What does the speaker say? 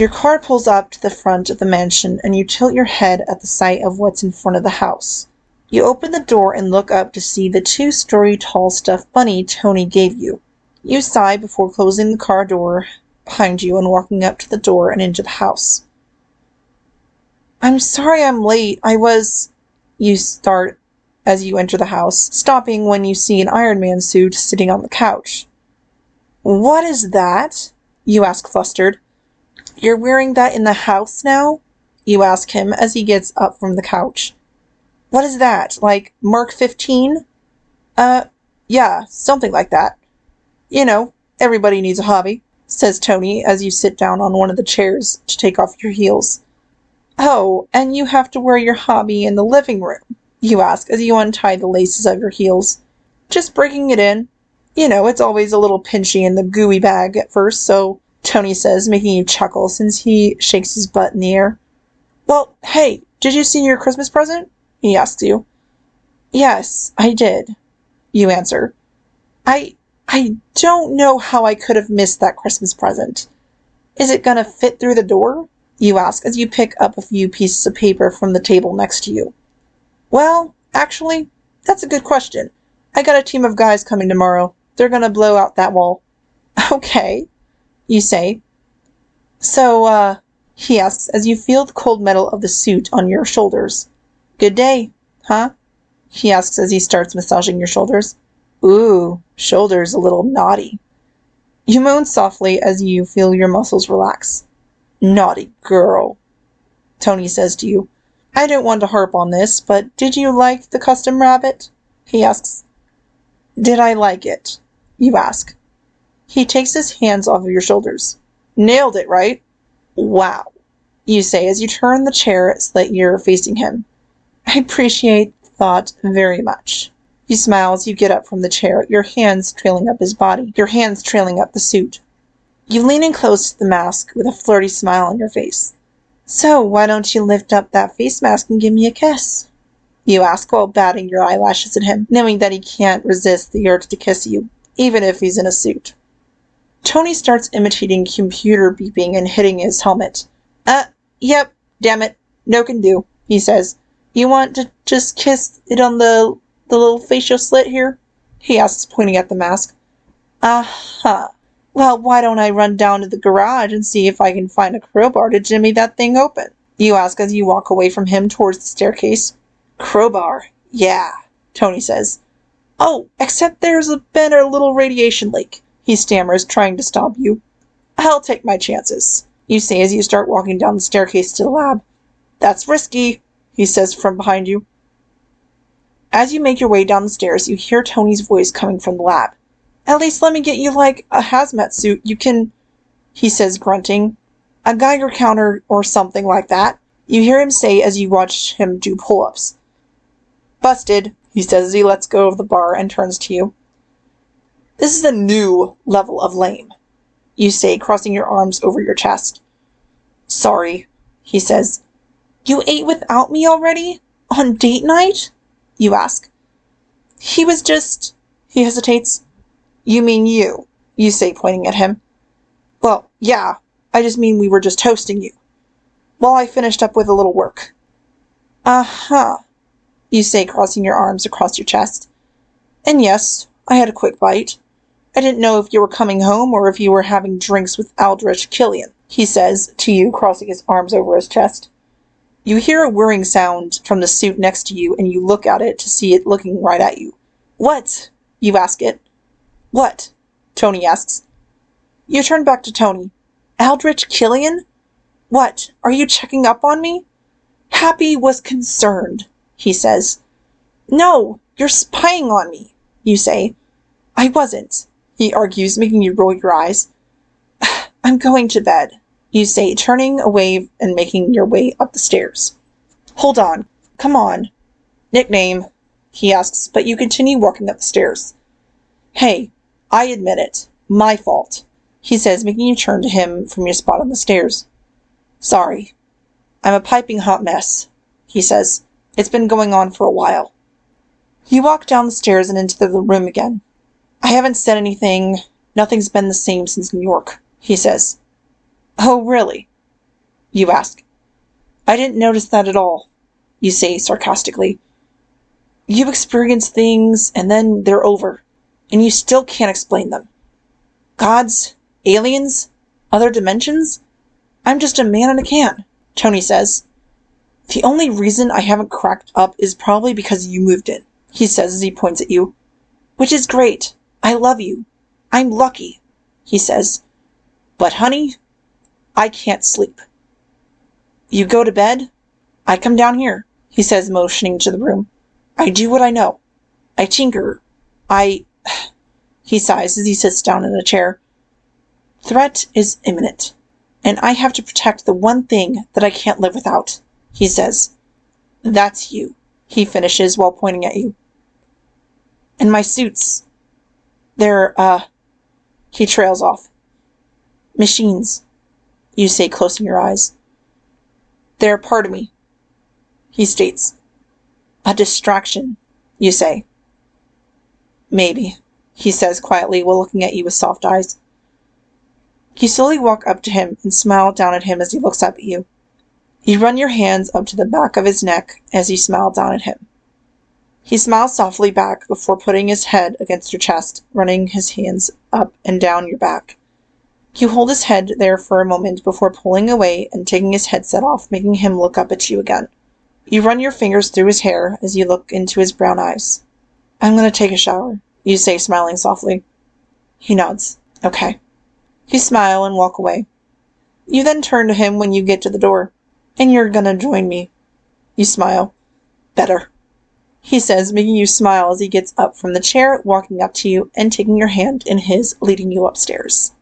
Your car pulls up to the front of the mansion, and you tilt your head at the sight of what's in front of the house. You open the door and look up to see the 2-story tall stuffed bunny Tony gave you. You sigh before closing the car door behind you and walking up to the door and into the house. I'm sorry I'm late. You start as you enter the house, stopping when you see an Iron Man suit sitting on the couch. What is that? You ask, flustered. You're wearing that in the house now? You ask him as he gets up from the couch. What is that, like Mark 15? Yeah, something like that. You know, everybody needs a hobby, says Tony as you sit down on one of the chairs to take off your heels. Oh, and you have to wear your hobby in the living room, you ask as you untie the laces of your heels. Just breaking it in. You know, it's always a little pinchy in the gooey bag at first, so, Tony says, making you chuckle since he shakes his butt in the air. Well, hey, did you see your Christmas present? He asks you. Yes, I did, you answer. I don't know how I could have missed that Christmas present. Is it gonna fit through the door? You ask as you pick up a few pieces of paper from the table next to you. Well, actually, that's a good question. I got a team of guys coming tomorrow. They're gonna blow out that wall. Okay, you say. So, he asks as you feel the cold metal of the suit on your shoulders. Good day, huh? He asks as he starts massaging your shoulders. Ooh, shoulders a little naughty. You moan softly as you feel your muscles relax. Naughty girl, Tony says to you. I don't want to harp on this, but did you like the custom rabbit? He asks. Did I like it? You ask. He takes his hands off of your shoulders. Nailed it, right? Wow, you say as you turn the chair so that you're facing him. I appreciate the thought very much. You smile as you get up from the chair, your hands trailing up his body, your hands trailing up the suit. You lean in close to the mask with a flirty smile on your face. So, why don't you lift up that face mask and give me a kiss? You ask while batting your eyelashes at him, knowing that he can't resist the urge to kiss you, even if he's in a suit. Tony starts imitating computer beeping and hitting his helmet. Yep, damn it, no can do, he says. You want to just kiss it on the little facial slit here? He asks, pointing at the mask. Uh-huh. Well, why don't I run down to the garage and see if I can find a crowbar to jimmy that thing open? You ask as you walk away from him towards the staircase. Crowbar, yeah, Tony says. Oh, except there's been a little radiation leak, he stammers, trying to stop you. I'll take my chances, you say as you start walking down the staircase to the lab. That's risky, he says from behind you. As you make your way down the stairs, you hear Tony's voice coming from the lab. At least let me get you like a hazmat suit. You can, he says, grunting. A Geiger counter or something like that. You hear him say as you watch him do pull-ups. Busted, he says as he lets go of the bar and turns to you. This is a new level of lame, you say, crossing your arms over your chest. Sorry, he says. You ate without me already? On date night? You ask. He hesitates. You mean you say, pointing at him. Well, yeah, I just mean we were just toasting you. Well, I finished up with a little work. Uh-huh, you say, crossing your arms across your chest. And yes, I had a quick bite. I didn't know if you were coming home or if you were having drinks with Aldrich Killian, he says to you, crossing his arms over his chest. You hear a whirring sound from the suit next to you, and you look at it to see it looking right at you. What? You ask it. What? Tony asks. You turn back to Tony. Aldrich Killian? What? Are you checking up on me? Happy was concerned, he says. No, you're spying on me, you say. I wasn't, he argues, making you roll your eyes. I'm going to bed, you say, turning away and making your way up the stairs. Hold on. Come on. Nickname, he asks, but you continue walking up the stairs. Hey, I admit it. My fault, he says, making you turn to him from your spot on the stairs. Sorry. I'm a piping hot mess, he says. It's been going on for a while. You walk down the stairs and into the room again. I haven't said anything. Nothing's been the same since New York, he says. Oh, really? You ask. I didn't notice that at all, you say sarcastically. You experience things and then they're over, and you still can't explain them. Gods? Aliens? Other dimensions? I'm just a man in a can, Tony says. The only reason I haven't cracked up is probably because you moved in, he says as he points at you. Which is great. I love you. I'm lucky, he says. But honey, I can't sleep. You go to bed? I come down here, he says, motioning to the room. I do what I know. I tinker. He sighs as he sits down in a chair. Threat is imminent, and I have to protect the one thing that I can't live without, he says. That's you, he finishes while pointing at you. And my suits. They're, he trails off. Machines, you say, closing your eyes. They're a part of me, he states. A distraction, you say. Maybe, he says quietly while looking at you with soft eyes. You slowly walk up to him and smile down at him as he looks up at you. You run your hands up to the back of his neck as you smile down at him. He smiles softly back before putting his head against your chest, running his hands up and down your back. You hold his head there for a moment before pulling away and taking his headset off, making him look up at you again. You run your fingers through his hair as you look into his brown eyes. I'm going to take a shower, you say, smiling softly. He nods. Okay. You smile and walk away. You then turn to him when you get to the door. And you're going to join me. You smile. Better, he says, making you smile as he gets up from the chair, walking up to you and taking your hand in his, leading you upstairs.